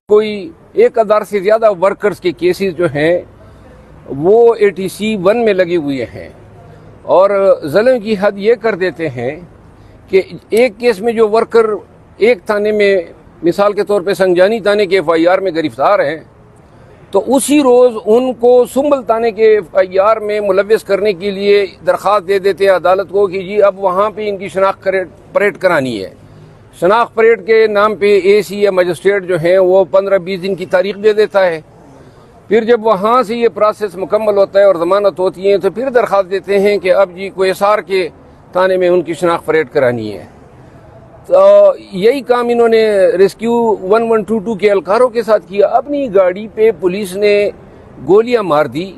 کوئی 1000 سے زیادہ ورکرز کے کیسز جو ہیں وہ ATC 1 میں لگے ہوئے ہیں، اور ظلم کی حد یہ کر دیتے ہیں کہ ایک کیس میں جو ورکر ایک تھانے میں مثال کے طور پہ سنجانی تھانے کے FIR میں گرفتار ہیں، تو اسی روز ان کو سنبل تھانے کے FIR میں ملوث کرنے کے لیے درخواست دے دیتے ہیں عدالت کو کہ جی اب وہاں پہ ان کی شناخت پریڈ کرانی ہے۔ شناخت پریڈ کے نام پہ AC یا مجسٹریٹ جو ہیں وہ 15-20 دن کی تاریخ دے دیتا ہے۔ پھر جب وہاں سے یہ پروسیس مکمل ہوتا ہے اور ضمانت ہوتی ہے تو پھر درخواست دیتے ہیں کہ اب جی کوئی SR کے تھانے میں ان کی شناخت پریڈ کرانی ہے۔ تو یہی کام انہوں نے ریسکیو 1122 کے اہلکاروں کے ساتھ کیا۔ اپنی گاڑی پہ پولیس نے گولیاں مار دی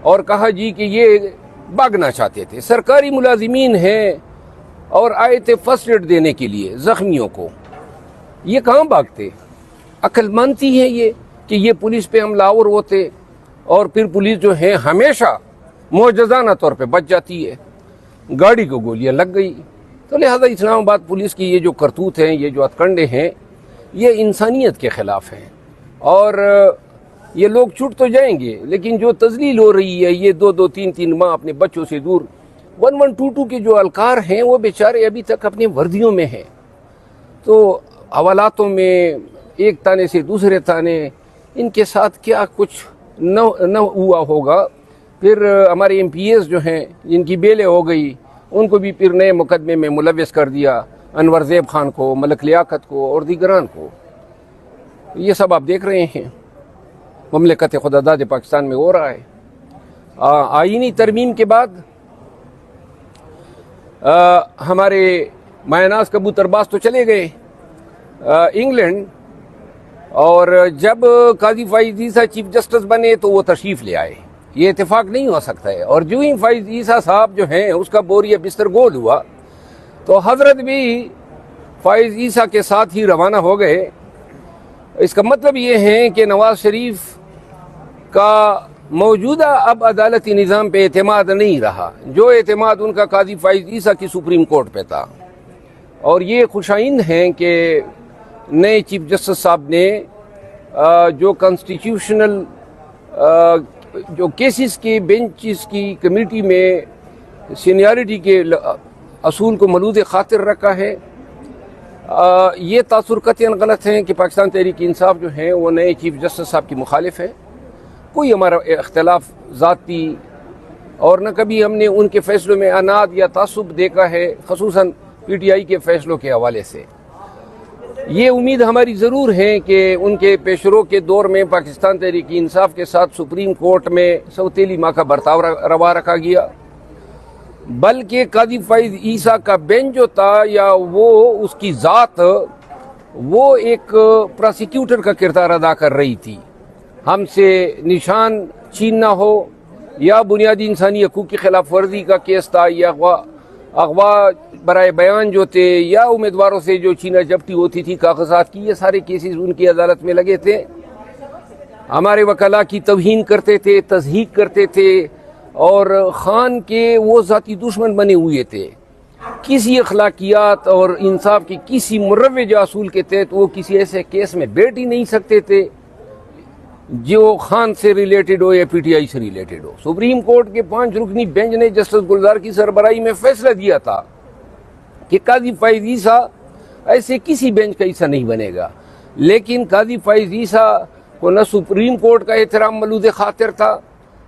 اور کہا جی کہ یہ بھاگنا چاہتے تھے۔ سرکاری ملازمین ہیں اور آئے تھے فرسٹ ایڈ دینے کے لیے زخمیوں کو، یہ کہاں بھاگتے؟ عقل مانتی ہے یہ کہ یہ پولیس پہ حملہ آور ہوتے، اور پھر پولیس جو ہے ہمیشہ معجزانہ طور پہ بچ جاتی ہے۔ گاڑی کو گولیاں لگ گئی، تو لہذا اسلام آباد پولیس کی یہ جو کرتوت ہیں، یہ جو ہتھکنڈے ہیں، یہ انسانیت کے خلاف ہیں، اور یہ لوگ چھوٹ تو جائیں گے لیکن جو تذلیل ہو رہی ہے یہ 2-2 3-3 ماہ اپنے بچوں سے دور۔ 1122 کے جو اہلکار ہیں وہ بیچارے ابھی تک اپنے وردیوں میں ہیں، تو حوالاتوں میں ایک تانے سے دوسرے تانے، ان کے ساتھ کیا کچھ نہ ہوا ہوگا۔ پھر ہمارے MPs جو ہیں جن کی بیلیں ہو گئی، ان کو بھی پھر نئے مقدمے میں ملوث کر دیا، انور زیب خان کو، ملک لیاقت کو اور دیگران کو۔ یہ سب آپ دیکھ رہے ہیں مملکت خداداد پاکستان میں ہو رہا ہے۔ آئینی ترمیم کے بعد ہمارے مایناز کبوتر باز تو چلے گئے انگلینڈ، اور جب قاضی فائز عیسیٰ چیف جسٹس بنے تو وہ تشریف لے آئے۔ یہ اتفاق نہیں ہو سکتا ہے، اور جو ہی فائز عیسیٰ صاحب جو ہیں اس کا بوریا بستر گول ہوا تو حضرت بھی فائز عیسیٰ کے ساتھ ہی روانہ ہو گئے۔ اس کا مطلب یہ ہے کہ نواز شریف کا موجودہ اب عدالتی نظام پہ اعتماد نہیں رہا، جو اعتماد ان کا قاضی فائز عیسیٰ کی سپریم کورٹ پہ تھا۔ اور یہ خوشائند ہیں کہ نئے چیف جسٹس صاحب نے جو کانسٹیٹیوشنل جو کیسز کے بینچز کی کمیٹی میں سینیارٹی کے اصول کو ملوذ خاطر رکھا ہے۔ یہ تاثر قطعاً غلط ہیں کہ پاکستان تحریک انصاف جو ہیں وہ نئے چیف جسٹس صاحب کی مخالف ہیں۔ کوئی ہمارا اختلاف ذاتی اور نہ کبھی ہم نے ان کے فیصلوں میں عناد یا تعصب دیکھا ہے، خصوصاً PTI کے فیصلوں کے حوالے سے۔ یہ امید ہماری ضرور ہے کہ ان کے پیشرو کے دور میں پاکستان تحریک انصاف کے ساتھ سپریم کورٹ میں سوتیلی ماں کا برتاؤ روا رکھا گیا، بلکہ قاضی فائز عیسیٰ کا بینچ جو تھا یا وہ اس کی ذات وہ ایک پراسیکیوٹر کا کردار ادا کر رہی تھی۔ ہم سے نشان چھیننا ہو، یا بنیادی انسانی حقوق کی خلاف ورزی کا کیس تھا، یا اغوا برائے بیان جو تھے، یا امیدواروں سے جو چھینا جھپٹی ہوتی تھی کاغذات کی، یہ سارے کیسز ان کی عدالت میں لگے تھے۔ ہمارے وکلاء کی توہین کرتے تھے، تضحیک کرتے تھے، اور خان کے وہ ذاتی دشمن بنے ہوئے تھے۔ کسی اخلاقیات اور انصاف کی کسی مروج اصول کے تحت وہ کسی ایسے کیس میں بیٹھ ہی نہیں سکتے تھے جو خان سے ریلیٹڈ ہو یا PTI سے ریلیٹڈ ہو۔ سپریم کورٹ کے 5 رکنی بینچ نے جسٹس گلزار کی سربراہی میں فیصلہ دیا تھا کہ قاضی فائز عیسیٰ ایسے کسی بینچ کا حصہ نہیں بنے گا، لیکن قاضی فائز عیسیٰ کو نہ سپریم کورٹ کا احترام ملوذ خاطر تھا،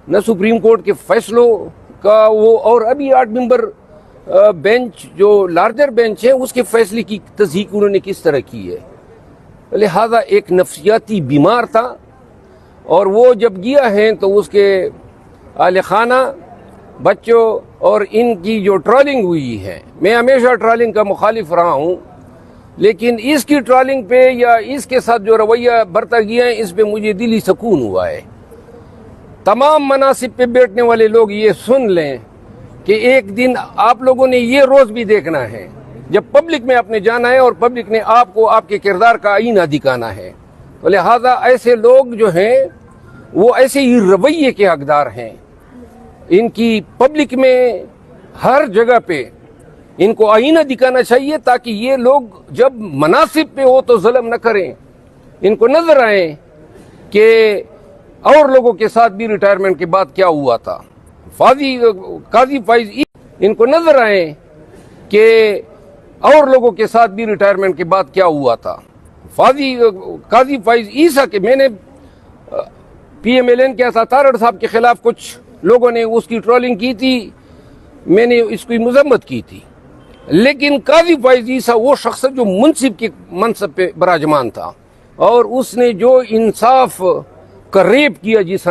نہ سپریم کورٹ کے فیصلوں کا وہ، اور ابھی 8 ممبر بینچ جو لارجر بینچ ہے اس کے فیصلے کی تصدیق انہوں نے کس طرح کی ہے۔ لہذا ایک نفسیاتی بیمار تھا، اور وہ جب گیا ہے تو اس کے اہل خانہ، بچوں اور ان کی جو ٹرالنگ ہوئی ہے، میں ہمیشہ ٹرالنگ کا مخالف رہا ہوں، لیکن اس کی ٹرالنگ پہ یا اس کے ساتھ جو رویہ برتا گیا ہے اس پہ مجھے دلی سکون ہوا ہے۔ تمام مناصب پہ بیٹھنے والے لوگ یہ سن لیں کہ ایک دن آپ لوگوں نے یہ روز بھی دیکھنا ہے جب پبلک میں آپ نے جانا ہے اور پبلک نے آپ کو آپ کے کردار کا آئینہ دکھانا ہے۔ تو لہذا ایسے لوگ جو ہیں وہ ایسے ہی رویے کے حقدار ہیں۔ ان کی پبلک میں ہر جگہ پہ ان کو آئینہ دکھانا چاہیے تاکہ یہ لوگ جب مناصب پہ ہو تو ظلم نہ کریں، ان کو نظر آئے کہ اور لوگوں کے ساتھ بھی ریٹائرمنٹ کے بعد کیا ہوا تھا. قاضی فائز ان کو نظر آئے کہ اور لوگوں کے ساتھ بھی ریٹائرمنٹ کے بعد کیا ہوا تھا. قاضی فائز عیسیٰ کے میں نے پی ایم ایل این کیا تھا تارڑ صاحب کے خلاف کچھ لوگوں نے اس کی ٹرولنگ کی تھی, میں نے اس کی مذمت کی تھی, لیکن قاضی فائز عیسیٰ وہ شخص جو منصب کے منصب پہ براجمان تھا اور اس نے جو انصاف کا ریپ کیا جس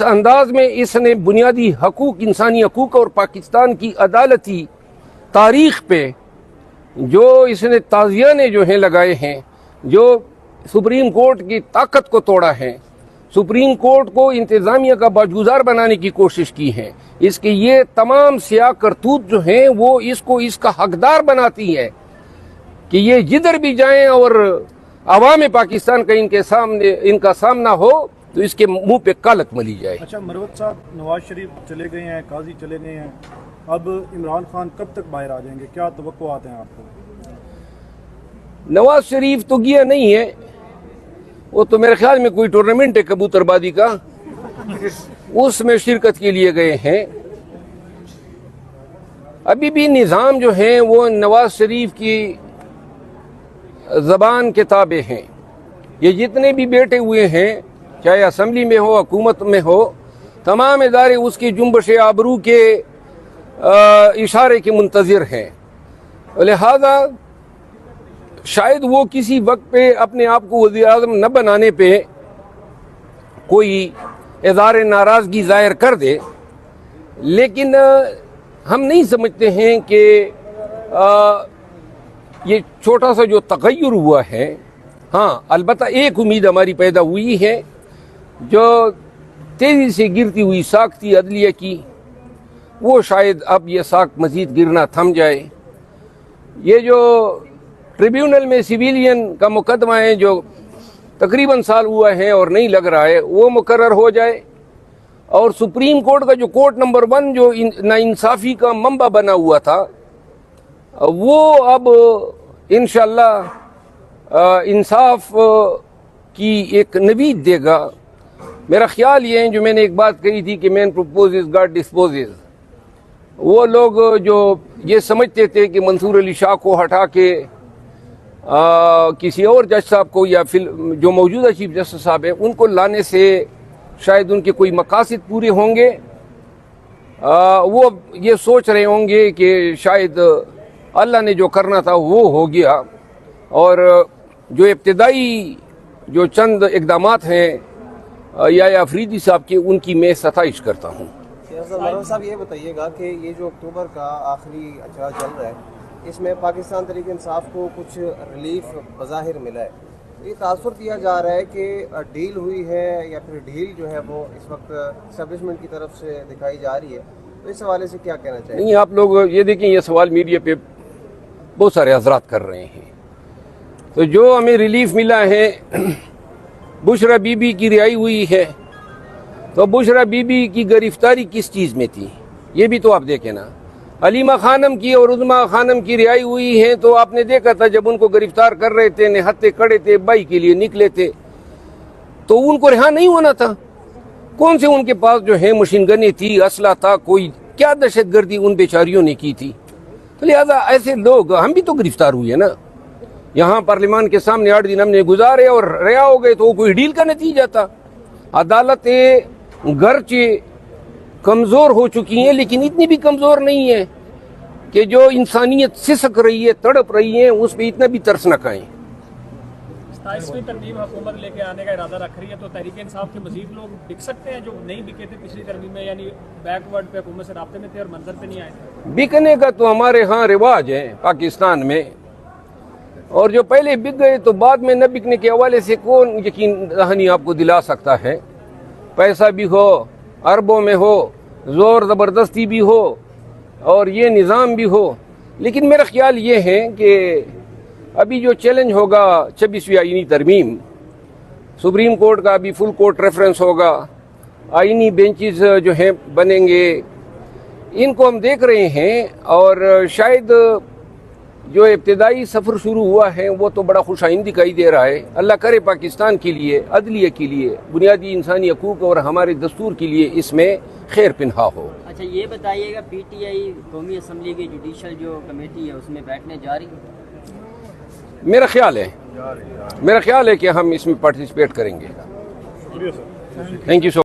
انداز میں اس نے بنیادی حقوق, انسانی حقوق اور پاکستان کی عدالتی تاریخ پہ جو اس نے تعزیے جو ہیں لگائے ہیں, جو سپریم کورٹ کی طاقت کو توڑا ہے, سپریم کورٹ کو انتظامیہ کا باجگزار بنانے کی کوشش کی ہے, اس کے یہ تمام سیاہ کرتوت جو ہیں وہ اس کا حقدار بناتی ہے کہ یہ جدھر بھی جائیں اور عوام پاکستان کا ان کا سامنا ہو تو اس کے منہ پہ کالک ملی جائے. اچھا مروت صاحب, نواز شریف چلے گئے ہیں, قاضی چلے گئے ہیں, اب عمران خان کب تک باہر آ جائیں گے, کیا توقعات ہیں آپ کو؟ نواز شریف تو گیا نہیں ہے, وہ تو میرے خیال میں کوئی ٹورنامنٹ ہے کبوتر بازی کا, اس میں شرکت کے لیے گئے ہیں. ابھی بھی نظام جو ہیں وہ نواز شریف کی زبان کے تابع ہیں. یہ جتنے بھی بیٹھے ہوئے ہیں, چاہے اسمبلی میں ہو, حکومت میں ہو, تمام ادارے اس کی جنبش آبرو کے اشارے کے منتظر ہیں. لہذا شاید وہ کسی وقت پہ اپنے آپ کو وزیر اعظم نہ بنانے پہ کوئی اظہار ناراضگی ظاہر کر دے, لیکن ہم نہیں سمجھتے ہیں کہ یہ چھوٹا سا جو تغیر ہوا ہے, ہاں البتہ ایک امید ہماری پیدا ہوئی ہے, جو تیزی سے گرتی ہوئی ساکھ تھی عدلیہ کی, وہ شاید اب یہ ساکھ مزید گرنا تھم جائے. یہ جو ٹریبیونل میں سویلین کا مقدمہ ہے جو تقریباً سال ہوا ہے اور نہیں لگ رہا ہے, وہ مقرر ہو جائے, اور سپریم کورٹ کا جو کورٹ نمبر 1 جو ناانصافی کا منبع بنا ہوا تھا, وہ اب انشاءاللہ انصاف کی ایک نوید دے گا. میرا خیال یہ ہے, جو میں نے ایک بات کہی تھی کہ مین پروپوزز گاڈ ڈسپوزز, وہ لوگ جو یہ سمجھتے تھے کہ منصور علی شاہ کو ہٹا کے کسی اور جج صاحب کو یا پھر جو موجودہ چیف جسٹس صاحب ہیں ان کو لانے سے شاید ان کے کوئی مقاصد پورے ہوں گے, وہ یہ سوچ رہے ہوں گے کہ شاید اللہ نے جو کرنا تھا وہ ہو گیا, اور جو ابتدائی جو چند اقدامات ہیں یا افریدی صاحب کے, ان کی میں ستائش کرتا ہوں. صاحب یہ بتائیے گا کہ یہ جو اکتوبر کا آخری اجرا چل رہا ہے, اس میں پاکستان تحریک انصاف کو کچھ ریلیف بظاہر ملا ہے, یہ تاثر دیا جا رہا ہے کہ ڈیل ہوئی ہے یا پھر ڈیل جو ہے وہ اس وقت اسٹیبلشمنٹ کی طرف سے دکھائی جا رہی ہے, تو اس حوالے سے کیا کہنا چاہیے؟ نہیں, آپ لوگ یہ دیکھیں, یہ سوال میڈیا پہ بہت سارے حضرات کر رہے ہیں. تو جو ہمیں ریلیف ملا ہے, بشرا بی بی کی رہائی ہوئی ہے, تو بشرا بی بی کی گرفتاری کس چیز میں تھی یہ بھی تو آپ دیکھیں نا. علیمہ خانم کی اور عظمیٰ خانم کی رہائی ہوئی ہے, تو آپ نے دیکھا تھا جب ان کو گرفتار کر رہے تھے, نہتے کڑے تھے, بائی کے لیے نکلے تھے, تو ان کو رہا نہیں ہونا تھا. کون سے ان کے پاس جو ہے مشین گنیں تھی, اسلحہ تھا, کوئی کیا دہشت گردی ان بیچاریوں نے کی تھی. تو لہٰذا ایسے لوگ, ہم بھی تو گرفتار ہوئے نا, یہاں پارلیمان کے سامنے 8 دن ہم نے گزارے اور رہا ہو گئے, تو وہ کوئی ڈیل کا نتیجہ تھا. عدالتیں گرچہ کمزور ہو چکی ہیں, لیکن اتنی بھی کمزور نہیں ہیں کہ جو انسانیت سسک رہی ہے, تڑپ رہی ہے, اس پہ اتنا بھی ترس نہ کھائیں. 27ویں ترمیم حکومت لے کے آنے کا ارادہ رکھ رہی ہے, تو تحریک انصاف کے مزید لوگ بک سکتے ہیں جو نہیں بکے تھے پچھلی ترمیم میں, یعنی بیک ورڈ پہ حکومت سے رابطے میں تھے اور منظر پہ نہیں آئے تھے؟ بکنے کا تو ہمارے ہاں رواج ہے پاکستان میں, اور جو پہلے بک گئے تو بعد میں نہ بکنے کے حوالے سے کون یقین دہانی آپ کو دلا سکتا ہے؟ پیسہ بھی ہو, اربوں میں ہو, زور زبردستی بھی ہو, اور یہ نظام بھی ہو, لیکن میرا خیال یہ ہے کہ ابھی جو چیلنج ہوگا 26ویں آئینی ترمیم, سپریم کورٹ کا ابھی فل کورٹ ریفرنس ہوگا, آئینی بینچز جو ہیں بنیں گے, ان کو ہم دیکھ رہے ہیں, اور شاید جو ابتدائی سفر شروع ہوا ہے وہ تو بڑا خوشائند دکھائی دے رہا ہے. اللہ کرے پاکستان کے لیے، عدلیہ کے لیے، بنیادی انسانی حقوق اور ہمارے دستور کے لیے اس میں خیر پنہا ہو. اچھا یہ بتائیے گا پی ٹی آئی قومی اسمبلی کی جوڈیشل جو کمیٹی ہے اس میں بیٹھنے جا رہی ہے؟ میرا خیال ہے کہ ہم اس میں پارٹیسپیٹ کریں گے. شکریہ سر. Thank you so